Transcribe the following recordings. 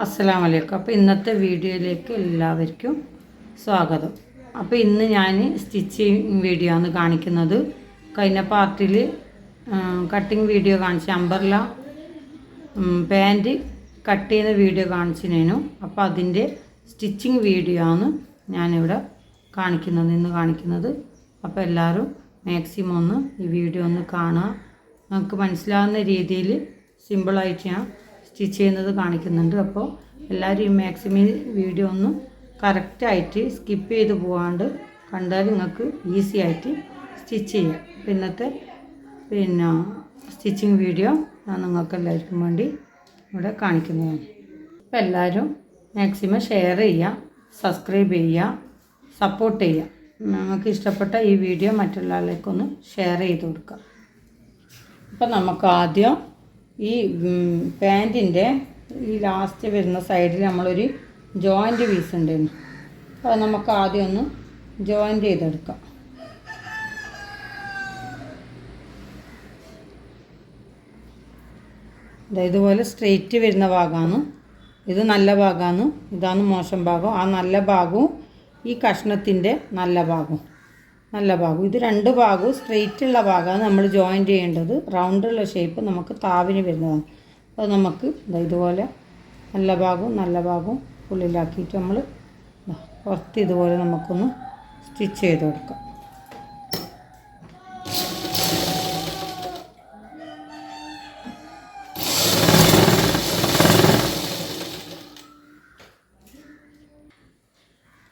അസ്സലാമു അലൈക്കും. അപ്പോൾ ഇന്നത്തെ വീഡിയോയിലേക്ക് എല്ലാവർക്കും സ്വാഗതം. അപ്പോൾ ഇന്ന് ഞാൻ സ്റ്റിച്ചിങ് വീഡിയോ ആണ് കാണിക്കുന്നത്. കഴിഞ്ഞ പാർട്ടിൽ കട്ടിങ് വീഡിയോ കാണിച്ച അംബർല പാൻറ്റ് കട്ട് ചെയ്യുന്ന വീഡിയോ കാണിച്ചിനു. അപ്പോൾ അതിൻ്റെ സ്റ്റിച്ചിങ് വീഡിയോ ആണ് ഞാനിവിടെ ഇന്ന് കാണിക്കുന്നത്. അപ്പോൾ എല്ലാവരും മാക്സിമം ഒന്ന് ഈ വീഡിയോ ഒന്ന് കാണുക. നമുക്ക് മനസ്സിലാവുന്ന രീതിയിൽ സിമ്പിളായിട്ട് ഞാൻ സ്റ്റിച്ച് ചെയ്യുന്നത് കാണിക്കുന്നുണ്ട്. അപ്പോൾ എല്ലാവരും ഈ മാക്സിമം വീഡിയോ ഒന്ന് കറക്റ്റായിട്ട് സ്കിപ്പ് ചെയ്ത് പോകാണ്ട് കണ്ടാൽ നിങ്ങൾക്ക് ഈസി ആയിട്ട് സ്റ്റിച്ച് ചെയ്യാം. ഇന്നത്തെ സ്റ്റിച്ചിങ് വീഡിയോ ഞാൻ നിങ്ങൾക്ക് എല്ലാവർക്കും വേണ്ടി ഇവിടെ കാണിക്കുന്നതാണ്. അപ്പോൾ എല്ലാവരും മാക്സിമം ഷെയർ ചെയ്യുക, സബ്സ്ക്രൈബ് ചെയ്യുക, സപ്പോർട്ട് ചെയ്യുക. നിങ്ങൾക്ക് ഇഷ്ടപ്പെട്ട ഈ വീഡിയോ മറ്റുള്ള ആളിലേക്കൊന്ന് ഷെയർ ചെയ്ത് കൊടുക്കുക. അപ്പോൾ നമുക്ക് ആദ്യം ഈ പാൻറ്റിൻ്റെ ഈ ലാസ്റ്റ് വരുന്ന സൈഡിൽ നമ്മളൊരു ജോയിൻ്റ് പീസ് ഉണ്ടായിരുന്നു. അപ്പോൾ നമുക്ക് ആദ്യം ഒന്ന് ജോയിൻ്റ് ചെയ്തെടുക്കാം. ഇതുപോലെ സ്ട്രെയിറ്റ് വരുന്ന ഭാഗമാണ് ഇത്, നല്ല ഭാഗമാണ്. ഇതാണ് മോശം ഭാഗം. ആ നല്ല ഭാഗവും ഈ കഷ്ണത്തിൻ്റെ നല്ല ഭാഗവും ഇത് രണ്ട് ഭാഗവും സ്ട്രെയിറ്റുള്ള ഭാഗമാണ് നമ്മൾ ജോയിൻ്റ് ചെയ്യേണ്ടത്. റൗണ്ടുള്ള ഷേപ്പ് നമുക്ക് താവിന് വരുന്നതാണ്. അപ്പോൾ നമുക്ക് ഇതുപോലെ നല്ല ഭാഗവും ഉള്ളിലാക്കിയിട്ട് നമ്മൾ പുറത്ത് ഇതുപോലെ നമുക്കൊന്ന് സ്റ്റിച്ച് ചെയ്ത് കൊടുക്കാം.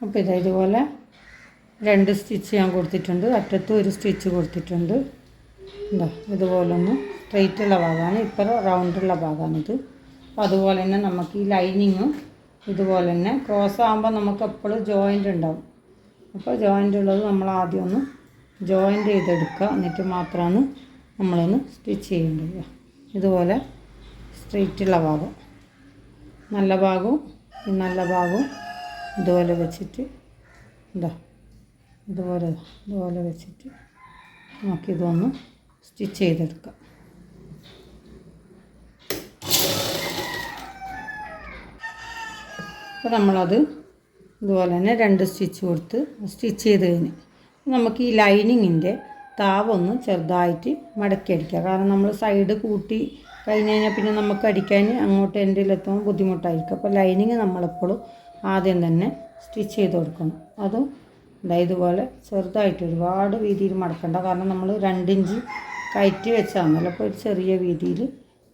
അപ്പോൾ ഇതുപോലെ രണ്ട് സ്റ്റിച്ച് ഞാൻ കൊടുത്തിട്ടുണ്ട്. അറ്റത്തും ഒരു സ്റ്റിച്ച് കൊടുത്തിട്ടുണ്ട്. ഇതുപോലെ ഒന്ന് സ്ട്രെയിറ്റുള്ള ഭാഗമാണ്, ഇപ്പോൾ റൗണ്ടുള്ള ഭാഗമാണിത്. അപ്പോൾ അതുപോലെ തന്നെ നമുക്ക് ഈ ലൈനിങ്ങും ഇതുപോലെ തന്നെ ക്രോസ് ആകുമ്പോൾ നമുക്ക് എപ്പോഴും ജോയിൻ്റ് ഉണ്ടാവും. അപ്പോൾ ജോയിൻ്റ് ഉള്ളത് നമ്മൾ ആദ്യം ഒന്ന് ജോയിൻ്റ് ചെയ്തെടുക്കുക. എന്നിട്ട് മാത്രമാണ് നമ്മളൊന്ന് സ്റ്റിച്ച് ചെയ്യേണ്ടത്. ഇതുപോലെ സ്ട്രെയിറ്റുള്ള ഭാഗം, നല്ല ഭാഗവും ഈ നല്ല ഭാഗവും ഇതുപോലെ വെച്ചിട്ട് ഇതുപോലെ വെച്ചിട്ട് നമുക്കിതൊന്ന് സ്റ്റിച്ച് ചെയ്തെടുക്കാം. അപ്പോൾ നമ്മളത് ഇതുപോലെ തന്നെ രണ്ട് സ്റ്റിച്ച് കൊടുത്ത് സ്റ്റിച്ച് ചെയ്ത് കഴിഞ്ഞ് നമുക്ക് ഈ ലൈനിങ്ങിൻ്റെ താവൊന്ന് ചെറുതായിട്ട് മടക്കി അടിക്കുക. കാരണം നമ്മൾ സൈഡ് കൂട്ടി കഴിഞ്ഞ് പിന്നെ നമുക്ക് അടിക്കാൻ അങ്ങോട്ട് എൻഡിലെത്തുമ്പോൾ ബുദ്ധിമുട്ടായിരിക്കും. അപ്പോൾ ലൈനിങ് നമ്മളെപ്പോഴും ആദ്യം തന്നെ സ്റ്റിച്ച് ചെയ്ത് കൊടുക്കണം. അതും ഇതുപോലെ ചെറുതായിട്ട്, ഒരുപാട് വീതിയിൽ മടക്കണ്ട. കാരണം നമ്മൾ 2 ഇഞ്ച് കയറ്റി വെച്ചാണല്ലോ. അപ്പോൾ ഒരു ചെറിയ വീതിയിൽ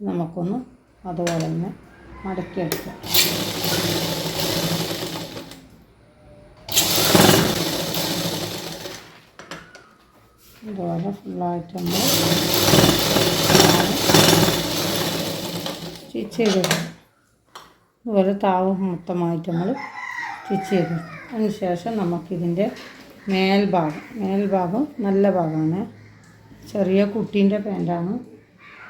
നമുക്കൊന്ന് അതുപോലെ തന്നെ മടക്കി എടുക്കാം. ഇതുപോലെ ഫുള്ളായിട്ട് നമ്മൾ സ്റ്റിച്ച് ചെയ്തെടുക്കും. ഇതുപോലെ താവ് മൊത്തമായിട്ട് നമ്മൾ സ്റ്റിച്ച് ചെയ്തു. അതിന് ശേഷം നമുക്കിതിൻ്റെ മേൽഭാഗം നല്ല ഭാഗമാണ്. ചെറിയ കുട്ടീൻ്റെ പാൻറ്റാണ്.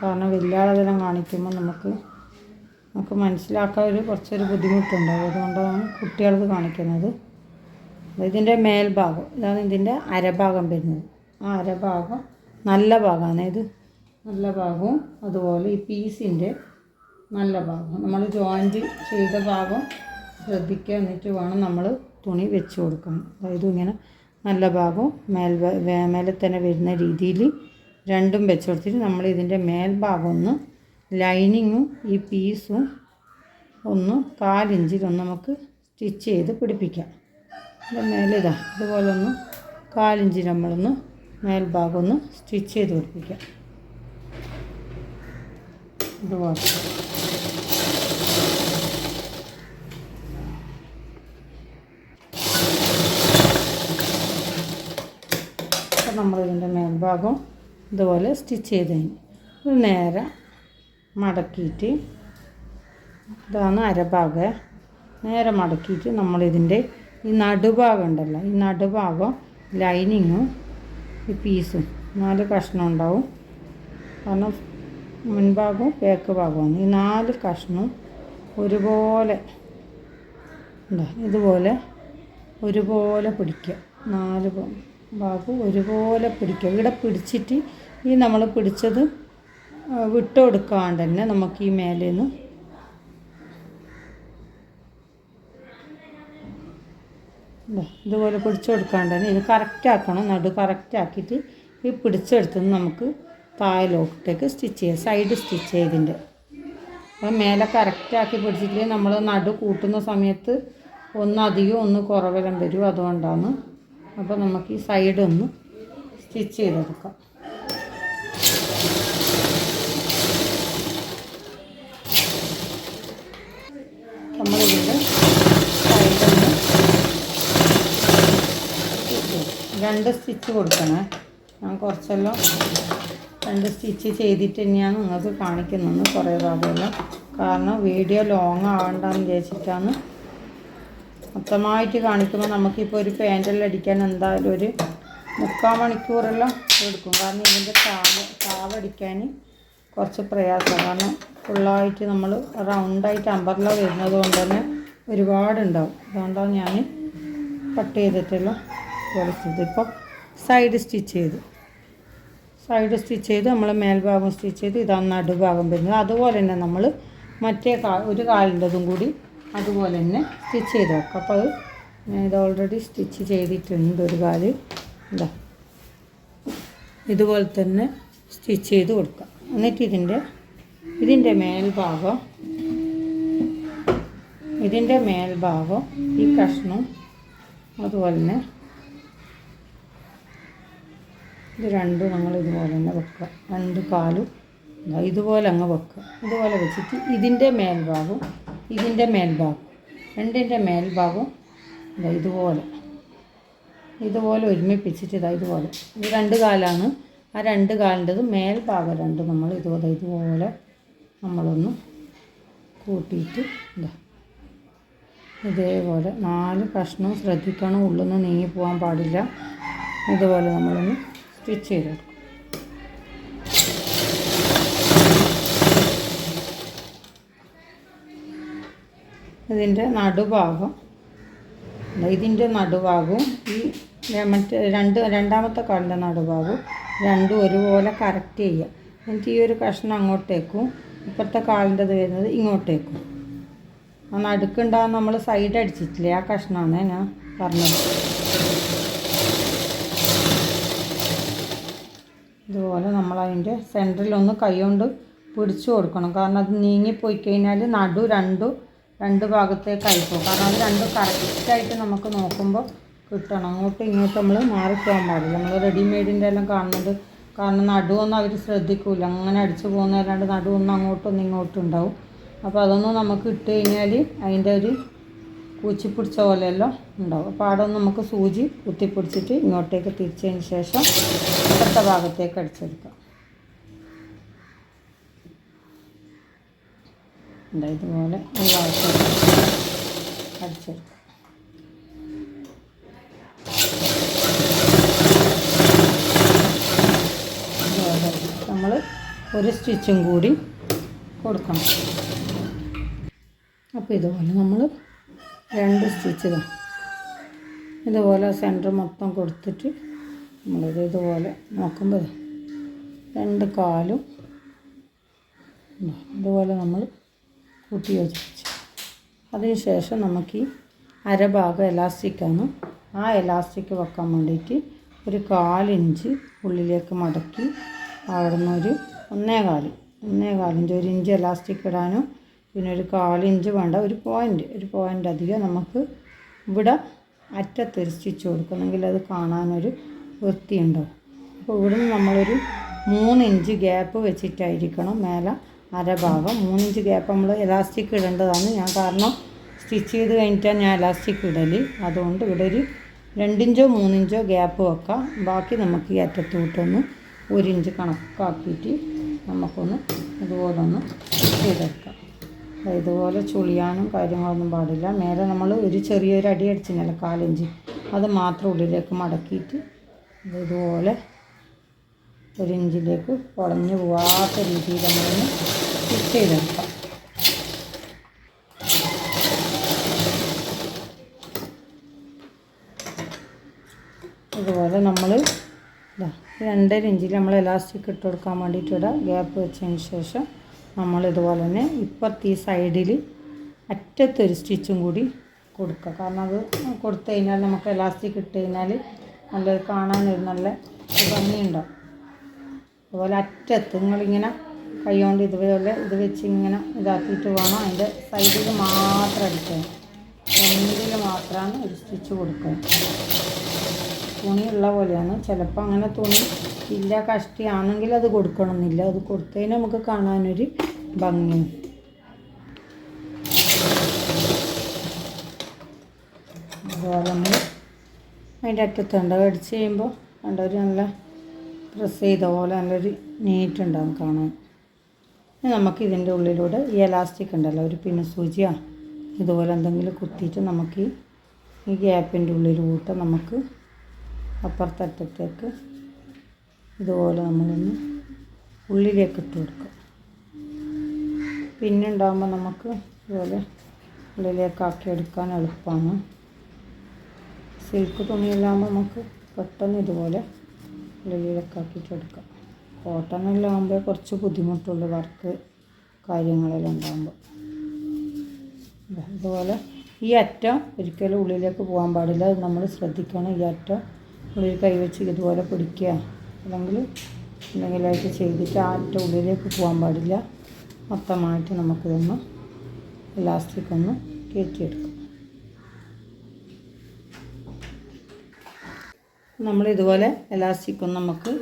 കാരണം വലിയ ആളെല്ലാം കാണിക്കുമ്പോൾ നമുക്ക് മനസ്സിലാക്കാൻ കുറച്ചൊരു ബുദ്ധിമുട്ടുണ്ടാവും. അതുകൊണ്ടാണ് കുട്ടികളത് കാണിക്കുന്നത്. ഇതിൻ്റെ മേൽഭാഗം, ഇതാണ് ഇതിൻ്റെ അരഭാഗം വരുന്നത്. ആ അരഭാഗം നല്ല ഭാഗമാണ്. ഇത് നല്ല ഭാഗവും അതുപോലെ ഈ പീസിൻ്റെ നല്ല ഭാഗം നമ്മൾ ജോയിൻറ്റ് ചെയ്ത ഭാഗം ശ്രദ്ധിക്കുക. എന്നിട്ട് വേണം നമ്മൾ തുണി വെച്ച് കൊടുക്കണം. അതായത് ഇങ്ങനെ നല്ല ഭാഗവും മേലെ തന്നെ വരുന്ന രീതിയിൽ രണ്ടും വെച്ച് കൊടുത്തിട്ട് നമ്മൾ ഇതിൻ്റെ മേൽഭാഗം ഒന്ന് ലൈനിങ്ങും ഈ പീസും ഒന്ന് 1/4 ഇഞ്ചിലൊന്ന് നമുക്ക് സ്റ്റിച്ച് ചെയ്ത് പിടിപ്പിക്കാം. മേലെ ഇതുപോലെ ഒന്ന് 1/4 ഇഞ്ചിൽ നമ്മളൊന്ന് മേൽഭാഗം ഒന്ന് സ്റ്റിച്ച് ചെയ്ത് പിടിപ്പിക്കാം. ഇതുപോലെ നമ്മളിതിൻ്റെ മേൽഭാഗം ഇതുപോലെ സ്റ്റിച്ച് ചെയ്ത് കഴിഞ്ഞ് ഇത് നേരെ മടക്കിയിട്ട്, ഇതാണ് അരഭാഗം, നേരെ മടക്കിയിട്ട് നമ്മളിതിൻ്റെ ഈ നടുഭാഗം ഉണ്ടല്ലോ, ഈ നടുഭാഗം ലൈനിങ്ങും ഈ പീസും 4 കഷ്ണം ഉണ്ടാവും. കാരണം മുൻഭാഗവും ബാക്ക് ഭാഗമാണ്. ഈ 4 കഷ്ണവും ഒരുപോലെ ഒരുപോലെ പിടിക്കുക. 4 ഭാഗവും ഒരുപോലെ പിടിക്കുക. ഇവിടെ പിടിച്ചിട്ട് ഈ നമ്മൾ പിടിച്ചത് വിട്ട് കൊടുക്കാണ്ട് തന്നെ നമുക്ക് ഈ മേലേന്ന് ഇതുപോലെ പിടിച്ചു കൊടുക്കാണ്ട് തന്നെ ഇത് കറക്റ്റ് ആക്കണം. നടു കറക്റ്റ് ആക്കിയിട്ട് ഈ പിടിച്ചെടുത്തുനിന്ന് നമുക്ക് താഴോട്ടേക്ക് സ്റ്റിച്ച് ചെയ്യാം. സൈഡ് സ്റ്റിച്ച് ചെയ്തിൻ്റെ അപ്പം മേലെ കറക്റ്റാക്കി പിടിച്ചിട്ട് നമ്മൾ നടു കൂട്ടുന്ന സമയത്ത് ഒന്ന് അധികം ഒന്ന് കുറവെല്ലാം വരും. അതുകൊണ്ടാണ്. അപ്പോൾ നമുക്ക് ഈ സൈഡ് ഒന്ന് സ്റ്റിച്ച് ചെയ്തെടുക്കാം. നമ്മളിതിൻ്റെ സൈഡൊന്ന് 2 സ്റ്റിച്ച് കൊടുക്കണേ. ഞാൻ കുറച്ചെല്ലാം 2 സ്റ്റിച്ച് ചെയ്തിട്ട് തന്നെയാണ് നിങ്ങൾക്ക് കാണിക്കുന്നത് കുറേ ഭാഗമെല്ലാം. കാരണം വീഡിയോ ലോങ് ആവണ്ടെന്ന് വിചാരിച്ചിട്ടാണ്. മൊത്തമായിട്ട് കാണിക്കുമ്പോൾ നമുക്കിപ്പോൾ ഒരു പാൻറ്റെല്ലാം അടിക്കാൻ എന്തായാലും ഒരു 3/4 മണിക്കൂറെല്ലാം എടുക്കും. കാരണം ഇതിൻ്റെ താവടിക്കാൻ കുറച്ച് പ്രയാസമാണ്. കാരണം ഫുള്ളായിട്ട് നമ്മൾ റൗണ്ടായിട്ട് അമ്പർല വരുന്നത് കൊണ്ട് തന്നെ ഒരുപാടുണ്ടാവും. അതുകൊണ്ടാണ് ഞാൻ കട്ട് ചെയ്തിട്ടെല്ലാം കുറച്ചത്. ഇപ്പോൾ സൈഡ് സ്റ്റിച്ച് ചെയ്ത് നമ്മൾ മേൽഭാഗം സ്റ്റിച്ച് ചെയ്ത് ഇതാണ് നടുഭാഗം വരുന്നത്. അതുപോലെ തന്നെ നമ്മൾ മറ്റേ ഒരു കാലിൻ്റെതും കൂടി അതുപോലെ തന്നെ സ്റ്റിച്ച് ചെയ്ത് വെക്കാം. അപ്പോൾ അത് ഞാൻ ഇത് ഓൾറെഡി സ്റ്റിച്ച് ചെയ്തിട്ടുണ്ട്. ഒരു കാല് ഇതാ ഇതുപോലെ തന്നെ സ്റ്റിച്ച് ചെയ്ത് കൊടുക്കാം. എന്നിട്ട് ഇതിൻ്റെ മേൽഭാഗം ഈ കഷ്ണം അതുപോലെ തന്നെ ഇത് രണ്ടും നമ്മൾ ഇതുപോലെ തന്നെ വെക്കുക. 2 കാലും ഇതുപോലെ അങ്ങ് വെക്കുക. ഇതുപോലെ വെച്ചിട്ട് ഇതിൻ്റെ മേൽഭാഗം രണ്ടിൻ്റെ മേൽഭാഗം ഇതുപോലെ ഒരുമിപ്പിച്ചിട്ട് ഇതുപോലെ ഇത് 2 കാലാണ്. ആ 2 കാലിൻ്റെത് മേൽഭാഗം രണ്ടും നമ്മൾ ഇതുപോലെ നമ്മളൊന്ന് കൂട്ടിയിട്ട് ഇതേപോലെ 4 കഷ്ണവും ശ്രദ്ധിക്കണം. ഉള്ളൊന്നും നീങ്ങി പോകാൻ പാടില്ല. ഇതുപോലെ നമ്മളൊന്ന് സ്റ്റിച്ച് ചെയ്ത് കൊടുക്കും. ഇതിൻ്റെ നടുഭാഗവും ഈ രണ്ടാമത്തെ കാലിൻ്റെ നടുഭാഗവും രണ്ടും ഒരുപോലെ കറക്റ്റ് ചെയ്യുക. എന്നിട്ട് ഈ ഒരു കഷ്ണം അങ്ങോട്ടേക്കും ഇപ്പോഴത്തെ കാലിൻ്റെത് വരുന്നത് ഇങ്ങോട്ടേക്കും. ആ നടുക്കുണ്ടാകുന്ന നമ്മൾ സൈഡ് അടിച്ചിട്ടില്ലേ, ആ കഷ്ണമാണ് ഞാൻ പറഞ്ഞത്. ഇതുപോലെ നമ്മളതിൻ്റെ സെൻറ്ററിലൊന്ന് കൈകൊണ്ട് പിടിച്ചു കൊടുക്കണം. കാരണം അത് നീങ്ങിപ്പോയി കഴിഞ്ഞാൽ നടു രണ്ട് ഭാഗത്തേക്കായി പോകും. കാരണം അത് രണ്ടും കറക്റ്റായിട്ട് നമുക്ക് നോക്കുമ്പോൾ കിട്ടണം. അങ്ങോട്ടും ഇങ്ങോട്ടും നമ്മൾ മാറിപ്പോകാൻ പാടില്ല. നമ്മൾ റെഡിമെയ്ഡിൻ്റെ എല്ലാം കാണുന്നത്. കാരണം നടുവൊന്നും അവർ ശ്രദ്ധിക്കില്ല. അങ്ങനെ അടിച്ചു പോകുന്നതല്ലാണ്ട് നടുവൊന്നും അങ്ങോട്ടൊന്നും ഇങ്ങോട്ടും ഉണ്ടാവും. അപ്പോൾ അതൊന്നും നമുക്ക് ഇട്ട് കഴിഞ്ഞാൽ അതിൻ്റെ ഒരു കൂച്ചിപ്പിടിച്ച പോലെയെല്ലാം ഉണ്ടാവും. അപ്പോൾ അവിടെ ഒന്ന് നമുക്ക് സൂചി കുത്തിപ്പിടിച്ചിട്ട് ഇങ്ങോട്ടേക്ക് തിരിച്ചതിന് ശേഷം ഇപ്പുറത്തെ ഭാഗത്തേക്ക് അടിച്ചെടുക്കാം. ഇതുപോലെ ഈ ഭാഗത്തേക്ക് അടിച്ചെടുക്കാം. നമ്മൾ ഒരു സ്റ്റിച്ചും കൂടി കൊടുക്കണം. അപ്പോൾ ഇതുപോലെ നമ്മൾ 2 സ്റ്റിച്ച് ഇതുപോലെ സെൻറ്റർ മൊത്തം കൊടുത്തിട്ട് നമ്മളിത് ഇതുപോലെ നോക്കുമ്പോൾ 2 കാലും ഇതുപോലെ നമ്മൾ കൂട്ടി യോജിപ്പിച്ച് അതിന് ശേഷം നമുക്ക് ഈ അരഭാഗം എലാസ്റ്റിക്കാണ്. ആ എലാസ്റ്റിക് വെക്കാൻ വേണ്ടിയിട്ട് ഒരു 1/4 ഇഞ്ച് ഉള്ളിലേക്ക് മടക്കി അവിടെ നിന്നൊരു 1.25 ഇഞ്ച് 1 ഇഞ്ച് എലാസ്റ്റിക് ഇടാനും പിന്നെ ഒരു 1/4 ഇഞ്ച് വേണ്ട ഒരു പോയിൻ്റ് അധികം നമുക്ക് ഇവിടെ അറ്റത്തൊരു സ്റ്റിച്ച് കൊടുക്കുന്നെങ്കിൽ അത് കാണാനൊരു വൃത്തിയുണ്ടാവും. അപ്പോൾ ഇവിടുന്ന് നമ്മളൊരു 3 ഇഞ്ച് ഗ്യാപ്പ് വെച്ചിട്ടായിരിക്കണം മേലെ അരഭാഗം. 3 ഇഞ്ച് ഗ്യാപ്പ് നമ്മൾ എലാസ്റ്റിക് ഇടേണ്ടതാണ്. ഞാൻ കാരണം സ്റ്റിച്ച് ചെയ്ത് കഴിഞ്ഞിട്ടാണ് ഞാൻ എലാസ്റ്റിക് ഇടൽ. അതുകൊണ്ട് ഇവിടെ ഒരു 2 ഇഞ്ചോ 3 ഇഞ്ചോ ഗ്യാപ്പ് വെക്കാം. ബാക്കി നമുക്ക് ഈ അറ്റത്തോട്ടൊന്ന് 1 ഇഞ്ച് കണക്കാക്കിയിട്ട് നമുക്കൊന്ന് ഇതുപോലെ ഒന്ന് ചെയ്തെടുക്കാം. ഇതുപോലെ ചുളിയാനും കാര്യങ്ങളൊന്നും പാടില്ല. മേലെ നമ്മൾ ഒരു ചെറിയൊരു അടി അടിച്ചില്ല 1/4 ഇഞ്ച്, അത് മാത്രം ഉള്ളിലേക്ക് മടക്കിയിട്ട് ഇതുപോലെ 1 ഇഞ്ചിലേക്ക് കുളഞ്ഞു പോവാത്ത രീതിയിൽ നമ്മളൊന്ന് സ്റ്റിച്ച് ചെയ്തെടുക്കാം. ഇതുപോലെ നമ്മൾ 2.5 ഇഞ്ചിൽ നമ്മൾ എലാസ്റ്റിക് ഇട്ട് കൊടുക്കാൻ വേണ്ടിയിട്ട് ഇവിടെ ഗ്യാപ്പ് വെച്ചതിന് ശേഷം നമ്മൾ ഇതുപോലെ തന്നെ ഇപ്പുറത്ത് ഈ സൈഡിൽ അറ്റത്തൊരു സ്റ്റിച്ചും കൂടി കൊടുക്കുക. കാരണം അത് കൊടുത്തു കഴിഞ്ഞാൽ നമുക്ക് എലാസ്റ്റിക് ഇട്ട് കഴിഞ്ഞാൽ നല്ലത് കാണാനൊരു നല്ല ഭംഗിയുണ്ടാവും. അതുപോലെ അറ്റത്ത് നിങ്ങളിങ്ങനെ കൈ കൊണ്ട് ഇതുപോലെ ഇത് വെച്ച് ഇങ്ങനെ ഇതാക്കിയിട്ട് വേണം അതിൻ്റെ സൈഡിൽ മാത്രം അടിക്കാൻ. ഫ്രണ്ടിൽ മാത്രമാണ് ഒരു സ്റ്റിച്ച് കൊടുക്കുക. തുണിയുള്ള പോലെയാണ്. ചിലപ്പോൾ അങ്ങനെ തുണി ഇല്ല കഷ്ടിയാണെങ്കിൽ അത് കൊടുക്കണമെന്നില്ല. അത് കൊടുത്തതിന് നമുക്ക് കാണാനൊരു ഭംഗി. അതുപോലെ നമ്മൾ അതിൻ്റെ അറ്റത്തുണ്ട് അടിച്ച് കഴിയുമ്പോൾ കണ്ടൊരു നല്ല പ്രസ് ചെയ്ത പോലെ നല്ലൊരു നീറ്റുണ്ടാകും കാണാൻ. നമുക്ക് ഇതിൻ്റെ ഉള്ളിലൂടെ ഈ എലാസ്റ്റിക് ഉണ്ടല്ലോ, ഒരു പിന്നെ സൂചിയോ ഇതുപോലെ എന്തെങ്കിലും കുത്തിയിട്ട് നമുക്ക് ഈ ഗ്യാപ്പിൻ്റെ ഉള്ളിലൂട്ട് നമുക്ക് അപ്പുറത്തറ്റത്തേക്ക് ഇതുപോലെ നമ്മളൊന്ന് ഉള്ളിലേക്ക് ഇട്ട് കൊടുക്കും. പിന്നെ ഉണ്ടാകുമ്പോൾ നമുക്ക് ഇതുപോലെ ഉള്ളിലേക്കാക്കി എടുക്കാൻ എളുപ്പമാണ്. സിൽക്ക് തുണിയിലാകുമ്പോൾ നമുക്ക് പെട്ടെന്ന് ഇതുപോലെ ഉള്ളിലേക്കാക്കിയിട്ട് എടുക്കാം. കോട്ടണെല്ലാം ആകുമ്പോൾ കുറച്ച് ബുദ്ധിമുട്ടുള്ള വർക്ക് കാര്യങ്ങളെല്ലാം ഉണ്ടാകുമ്പോൾ. അതുപോലെ ഈ അറ്റം ഒരിക്കലും ഉള്ളിലേക്ക് പോകാൻ പാടില്ല. അത് നമ്മൾ ശ്രദ്ധിക്കണം. ഈ അറ്റം ഉള്ളിൽ കൈവച്ച് ഇതുപോലെ പിടിക്കുക അല്ലെങ്കിൽ എന്തെങ്കിലുമായിട്ട് ചെയ്തിട്ട് ആ അറ്റം ഉള്ളിലേക്ക് പോകാൻ പാടില്ല. മൊത്തമായിട്ട് നമുക്കിതൊന്ന് ഇലാസ്റ്റിക് ഒന്ന് കയറ്റിയെടുക്കാം. നമ്മളിതുപോലെ എലാസ്റ്റിക് ഒന്ന് നമുക്ക്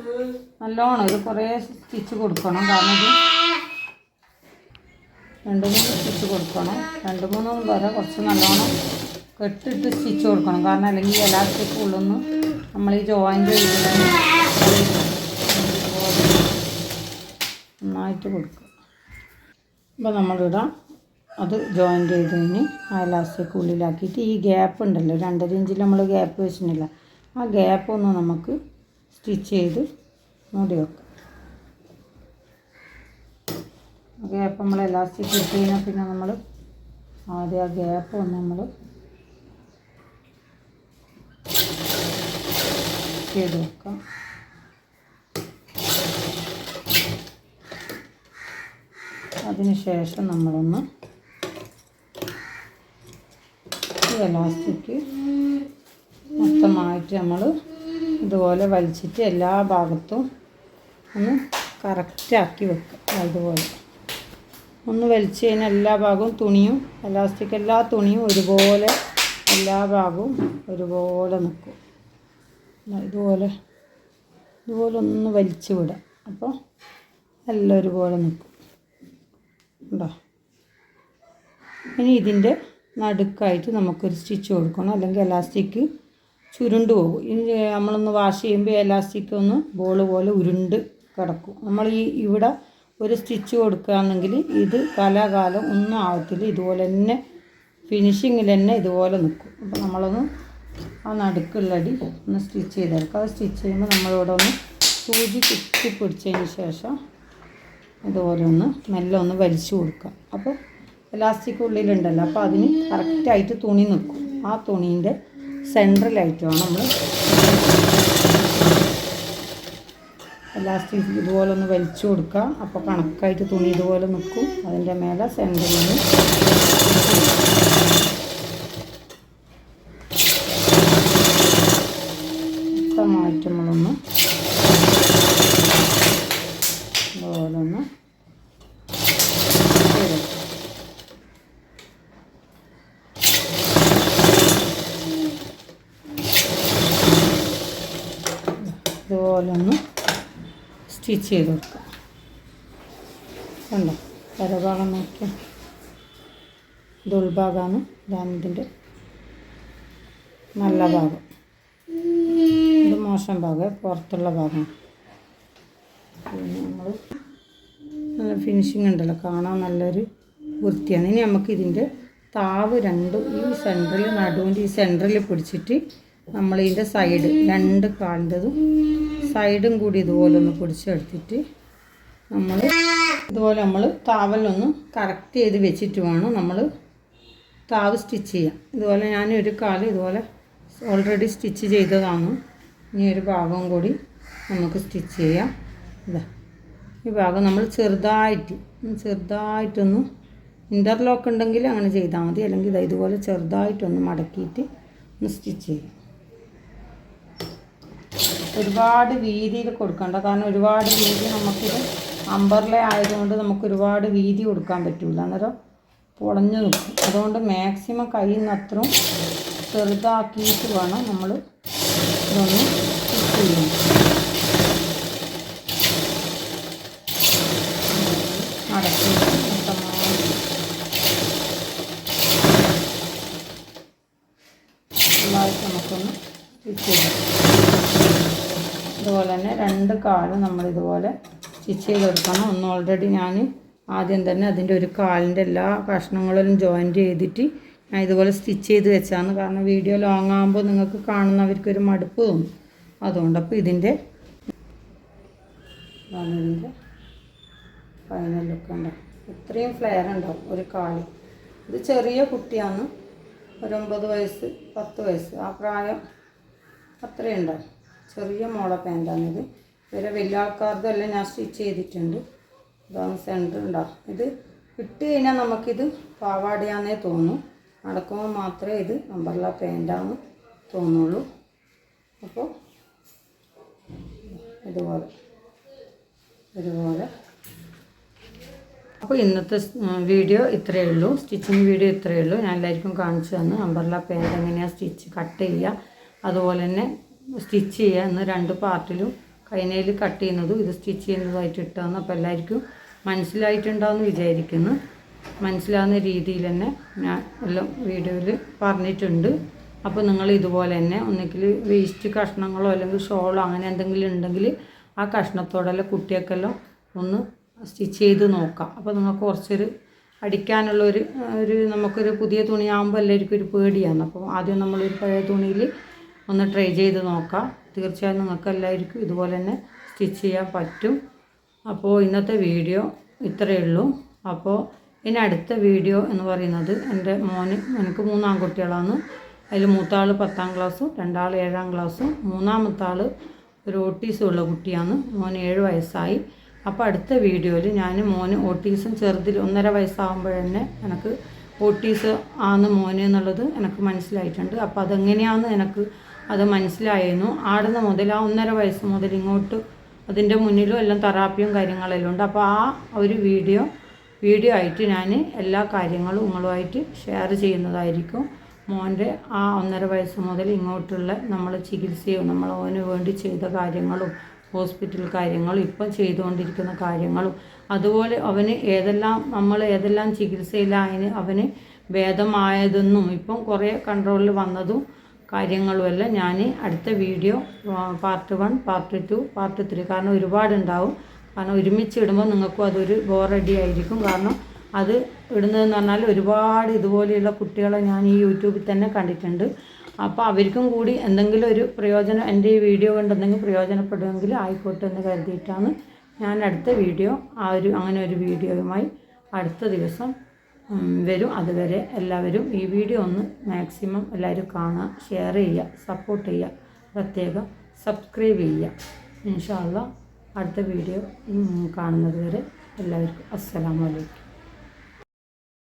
നല്ലോണം ഒരു കുറേ സ്റ്റിച്ച് കൊടുക്കണം. കാരണം ഇത് 2-3 സ്റ്റിച്ച് കൊടുക്കണം. 2-3 വരെ കുറച്ച് നല്ലോണം കെട്ടിട്ട് സ്റ്റിച്ച് കൊടുക്കണം. കാരണം അല്ലെങ്കിൽ എലാസ്റ്റിക് ഉള്ളൊന്ന് നമ്മൾ ഈ ജോയിൻ്റ് നന്നായിട്ട് കൊടുക്കുക. അപ്പോൾ നമ്മളിവിടെ അത് ജോയിൻ്റ് ചെയ്ത് കഴിഞ്ഞ് ആ എലാസ്റ്റിക് ഉള്ളിലാക്കിയിട്ട് ഈ ഗ്യാപ്പ് ഉണ്ടല്ലോ, 2.5 ഇഞ്ചിൽ നമ്മൾ ഗ്യാപ്പ് വെച്ചിട്ടില്ല, ആ ഗ്യാപ്പ് ഒന്ന് നമുക്ക് സ്റ്റിച്ച് ചെയ്ത് മൂടി വെക്കാം. ഗ്യാപ്പ് നമ്മൾ എലാസ്റ്റിക് ഇട്ട് കഴിഞ്ഞാൽ പിന്നെ നമ്മൾ ആദ്യം ആ ഗ്യാപ്പ് ഒന്ന് നമ്മൾ ചെയ്ത് വെക്കാം. അതിനുശേഷം നമ്മളൊന്ന് ഈ എലാസ്റ്റിക് മൊത്തമായിട്ട് നമ്മൾ ഇതുപോലെ വലിച്ചിട്ട് എല്ലാ ഭാഗത്തും ഒന്ന് കറക്റ്റാക്കി വെക്കുക. അതുപോലെ ഒന്ന് വലിച്ച് കഴിഞ്ഞാൽ എല്ലാ ഭാഗവും തുണിയും എലാസ്റ്റിക് എല്ലാ തുണിയും ഒരുപോലെ എല്ലാ ഭാഗവും ഒരുപോലെ നിൽക്കും. ഇതുപോലെ ഒന്ന് വലിച്ചു വിടാം. അപ്പോൾ എല്ലാം ഒരുപോലെ നിൽക്കും. ഉണ്ടോ? ഇനി ഇതിൻ്റെ നടുക്കായിട്ട് നമുക്കൊരു സ്റ്റിച്ച് കൊടുക്കണം, അല്ലെങ്കിൽ എലാസ്റ്റിക് ചുരുണ്ട് പോകും. ഇനി നമ്മളൊന്ന് വാഷ് ചെയ്യുമ്പോൾ എലാസ്റ്റിക് ഒന്ന് ബോൾ പോലെ ഉരുണ്ട് കിടക്കും. നമ്മൾ ഇവിടെ ഒരു സ്റ്റിച്ച് കൊടുക്കുകയാണെങ്കിൽ ഇത് കാലാകാലം ഒന്നും ആവത്തില്ല. ഇതുപോലെ തന്നെ ഫിനിഷിങ്ങിൽ തന്നെ ഇതുപോലെ നിൽക്കും. അപ്പോൾ നമ്മളൊന്ന് ആ നടുക്കുള്ളടി ഒന്ന് സ്റ്റിച്ച് ചെയ്തെടുക്കുക. അത് സ്റ്റിച്ച് ചെയ്യുമ്പോൾ നമ്മളിവിടെ ഒന്ന് സൂചി കുത്തി പിടിച്ചതിന് ശേഷം ഇതുപോലെ ഒന്ന് മെല്ലെ ഒന്ന് വലിച്ചു കൊടുക്കുക. അപ്പോൾ എലാസ്റ്റിക് ഉള്ളിലുണ്ടല്ലോ, അപ്പോൾ അതിന് കറക്റ്റായിട്ട് തുണി നിൽക്കും. ആ തുണീൻ്റെ സെൻട്രലായിട്ട് വേണം നമ്മൾ എലാസ്റ്റിക് ഇതുപോലെ ഒന്ന് വലിച്ചു കൊടുക്കുക. അപ്പോൾ കണക്കായിട്ട് തുണി ഇതുപോലെ നിൽക്കും. അതിൻ്റെ മേലെ സെൻട്രലിൽ നിന്ന് മൊത്തമായിട്ട് നമ്മളൊന്ന് ഇതുപോലെ ഒന്ന് ഇതുപോലെ ഒന്ന് സ്റ്റിച്ച് ചെയ്ത് കൊടുക്കുക. കണ്ടോ? കരഭാഗം നോക്കിയാൽ ഇത് ഉൾഭാഗമാണ്, ഇതാണ് ഇതിൻ്റെ നല്ല ഭാഗം. ഇത് മോശം ഭാഗം, പുറത്തുള്ള ഭാഗമാണ്. പിന്നെ നമ്മൾ നല്ല ഫിനിഷിങ് ഉണ്ടല്ലോ, കാണാൻ നല്ലൊരു വൃത്തിയാണ്. ഇനി നമുക്ക് ഇതിൻ്റെ താവ് രണ്ടും ഈ സെൻറ്ററിൽ നടുവിൻ്റെ ഈ സെൻറ്ററിൽ പിടിച്ചിട്ട് നമ്മളിതിൻ്റെ സൈഡ് രണ്ട് കാലിൻ്റെതും സൈഡും കൂടി ഇതുപോലെ ഒന്ന് പിടിച്ചെടുത്തിട്ട് നമ്മൾ ഇതുപോലെ നമ്മൾ താവലൊന്ന് കറക്റ്റ് ചെയ്ത് വെച്ചിട്ട് വേണം നമ്മൾ താവ് സ്റ്റിച്ച് ചെയ്യാം. ഇതുപോലെ ഞാൻ ഒരു കാല് ഇതുപോലെ ഓൾറെഡി സ്റ്റിച്ച് ചെയ്തതാണ്. ഇനി ഒരു ഭാഗം കൂടി നമുക്ക് സ്റ്റിച്ച് ചെയ്യാം. ഇതാ ഈ ഭാഗം നമ്മൾ ചെറുതായിട്ടൊന്ന് ഇൻ്റർലോക്ക് ഉണ്ടെങ്കിൽ അങ്ങനെ ചെയ്താൽ മതി, അല്ലെങ്കിൽ ഇതുപോലെ ചെറുതായിട്ടൊന്ന് മടക്കിയിട്ട് ഒന്ന് സ്റ്റിച്ച് ചെയ്യും. ഒരുപാട് വീതിയിൽ കൊടുക്കണ്ട, കാരണം ഒരുപാട് വീതി നമുക്കിത് അമ്പർല ആയതുകൊണ്ട് നമുക്ക് ഒരുപാട് വീതി കൊടുക്കാൻ പറ്റില്ല, അന്നേരം പൊളഞ്ഞു നിൽക്കും. അതുകൊണ്ട് മാക്സിമം കഴിയുന്നത്രയും ചെറുതാക്കിയിട്ട് വേണം നമ്മൾ ഇതൊന്ന് സ്റ്റിച്ച് ചെയ്യാൻ. മടക്കി നമുക്കൊന്ന് സ്റ്റിച്ച് ചെയ്യാം. അതുപോലെ തന്നെ 2 കാലും നമ്മളിതുപോലെ സ്റ്റിച്ച് ചെയ്തെടുക്കണം. ഒന്ന് ഓൾറെഡി ഞാൻ ആദ്യം തന്നെ അതിൻ്റെ ഒരു കാലിൻ്റെ എല്ലാ കഷ്ണങ്ങളും ജോയിൻറ്റ് ചെയ്തിട്ട് ഞാൻ ഇതുപോലെ സ്റ്റിച്ച് ചെയ്ത് വെച്ചാണ്. കാരണം വീഡിയോ ലോങ് ആകുമ്പോൾ നിങ്ങൾക്ക് കാണുന്നവർക്കൊരു മടുപ്പ് തോന്നും, അതുകൊണ്ട്. അപ്പോൾ ഇതിൻ്റെ ഫൈനൽ ലുക്ക് ഉണ്ടാവും. ഇത്രയും ഫ്ലെയർ ഉണ്ടാവും ഒരു കാല്. ഇത് ചെറിയ കുട്ടിയാണ്, ഒരു 9 വയസ്സ് 10 വയസ്സ് ആ പ്രായം അത്രയും ഉണ്ടാവും. ചെറിയ മോളെ പാൻറ്റാണിത്. ഇവരെ വലിയ ആൾക്കാരുടെ എല്ലാം ഞാൻ സ്റ്റിച്ച് ചെയ്തിട്ടുണ്ട്. ഇതാണ് സെൻറ്റർ ഉണ്ടാവും. ഇത് ഇട്ട് കഴിഞ്ഞാൽ നമുക്കിത് പാവാടയാന്നേ തോന്നും, നടക്കുമ്പോൾ മാത്രമേ ഇത് അമ്പർല പാൻറ്റാന്ന് തോന്നുള്ളൂ. അപ്പോൾ ഇതുപോലെ അപ്പോൾ ഇന്നത്തെ വീഡിയോ ഇത്രയേ ഉള്ളൂ, സ്റ്റിച്ചിങ് വീഡിയോ ഇത്രയേ ഉള്ളൂ. ഞാൻ എല്ലാവർക്കും കാണിച്ചു തന്നു അമ്പർല പാൻറ്റ് എങ്ങനെയാണ് സ്റ്റിച്ച് കട്ട് ചെയ്യുക, അതുപോലെ തന്നെ സ്റ്റിച്ച് ചെയ്യുക എന്ന് 2 പാർട്ടിലും കൈനയിൽ കട്ട് ചെയ്യുന്നതും ഇത് സ്റ്റിച്ച് ചെയ്യുന്നതായിട്ട് ഇട്ടാന്ന്. അപ്പോൾ എല്ലാവർക്കും മനസ്സിലായിട്ടുണ്ടാവുമെന്ന് വിചാരിക്കുന്നു. മനസ്സിലാവുന്ന രീതിയിൽ തന്നെ ഞാൻ എല്ലാം വീഡിയോയിൽ പറഞ്ഞിട്ടുണ്ട്. അപ്പോൾ നിങ്ങൾ ഇതുപോലെ തന്നെ ഒന്നുകിൽ വേസ്റ്റ് കഷ്ണങ്ങളോ അല്ലെങ്കിൽ ഷോളോ അങ്ങനെ എന്തെങ്കിലും ഉണ്ടെങ്കിൽ ആ കഷ്ണത്തോടെല്ലാം കുട്ടിയൊക്കെല്ലാം ഒന്ന് സ്റ്റിച്ച് ചെയ്ത് നോക്കാം. അപ്പോൾ നിങ്ങൾക്ക് കുറച്ചൊരു അടിക്കാനുള്ളൊരു നമുക്കൊരു പുതിയ തുണിയാകുമ്പോൾ എല്ലാവർക്കും ഒരു പേടിയാണ്. അപ്പോൾ ആദ്യം നമ്മളൊരു പഴയ തുണിയിൽ ഒന്ന് ട്രൈ ചെയ്ത് നോക്കാം. തീർച്ചയായും നിങ്ങൾക്ക് എല്ലാവർക്കും ഇതുപോലെ തന്നെ സ്റ്റിച്ച് ചെയ്യാൻ പറ്റും. അപ്പോൾ ഇന്നത്തെ വീഡിയോ ഇത്രയേ ഉള്ളൂ. അപ്പോൾ ഇനി അടുത്ത വീഡിയോ എന്ന് പറയുന്നത് എൻ്റെ എനിക്ക് 3 ആൺകുട്ടികളാണ്. അതിൽ മൂത്താൾ 10ാം ക്ലാസ്സും 2 7ാം ക്ലാസ്സും 3ാമത്തെ ഒരു ഓട്ടീസുള്ള കുട്ടിയാണ്. മോന് 7 വയസ്സായി. അപ്പോൾ അടുത്ത വീഡിയോയിൽ ഞാൻ മോന് ഓട്ടീസും ചെറുതിൽ 1.5 വയസ്സാകുമ്പോഴന്നെ എനിക്ക് ഓട്ടീസ് ആണ് മോന് എന്നുള്ളത് എനിക്ക് മനസ്സിലായിട്ടുണ്ട്. അപ്പോൾ അതെങ്ങനെയാണെന്ന് എനിക്ക് അത് മനസ്സിലായിരുന്നു. ആടുന്ന മുതൽ ആ 1.5 വയസ്സ് മുതൽ ഇങ്ങോട്ട് അതിൻ്റെ മുന്നിലും എല്ലാം തെറാപ്പിയും കാര്യങ്ങളെല്ലാം ഉണ്ട്. അപ്പോൾ ആ ഒരു വീഡിയോ ആയിട്ട് ഞാൻ എല്ലാ കാര്യങ്ങളും നിങ്ങളുമായിട്ട് ഷെയർ ചെയ്യുന്നതായിരിക്കും. മോൻ്റെ ആ 1.5 വയസ്സ് മുതൽ ഇങ്ങോട്ടുള്ള നമ്മൾ ചികിത്സയും നമ്മൾ അവന് വേണ്ടി ചെയ്ത കാര്യങ്ങളും ഹോസ്പിറ്റൽ കാര്യങ്ങളും ഇപ്പം ചെയ്തുകൊണ്ടിരിക്കുന്ന കാര്യങ്ങളും അതുപോലെ അവന് ഏതെല്ലാം ചികിത്സയിലാണ് അവന് ഭേദമായതെന്നും ഇപ്പം കുറേ കൺട്രോളിൽ വന്നതും കാര്യങ്ങളുമെല്ലാം ഞാൻ അടുത്ത വീഡിയോ പാർട്ട് 1 പാർട്ട് 2 പാർട്ട് 3 കാരണം ഒരുപാടുണ്ടാവും. കാരണം ഒരുമിച്ച് ഇടുമ്പോൾ നിങ്ങൾക്കും അതൊരു ബോറടി ആയിരിക്കും. കാരണം അത് ഇടുന്നതെന്ന് പറഞ്ഞാൽ ഒരുപാട് ഇതുപോലെയുള്ള കുട്ടികളെ ഞാൻ ഈ യൂട്യൂബിൽ തന്നെ കണ്ടിട്ടുണ്ട്. അപ്പോൾ അവർക്കും കൂടി എന്തെങ്കിലും ഒരു പ്രയോജനം എൻ്റെ ഈ വീഡിയോ കൊണ്ട് എന്തെങ്കിലും പ്രയോജനപ്പെടുമെങ്കിൽ ആയിക്കോട്ടെ എന്ന് കരുതിയിട്ടാണ് ഞാൻ അടുത്ത വീഡിയോ അങ്ങനെ ഒരു വീഡിയോയുമായി അടുത്ത ദിവസം വരും. അതുവരെ എല്ലാവരും ഈ വീഡിയോ ഒന്ന് മാക്സിമം എല്ലാവരും കാണുക, ഷെയർ ചെയ്യുക, സപ്പോർട്ട് ചെയ്യുക, പ്രത്യേകം സബ്സ്ക്രൈബ് ചെയ്യുക. ഇൻഷാ അല്ലാഹ് അടുത്ത വീഡിയോ കാണുന്നത് വരെ എല്ലാവർക്കും അസ്സലാമു അലൈക്കും.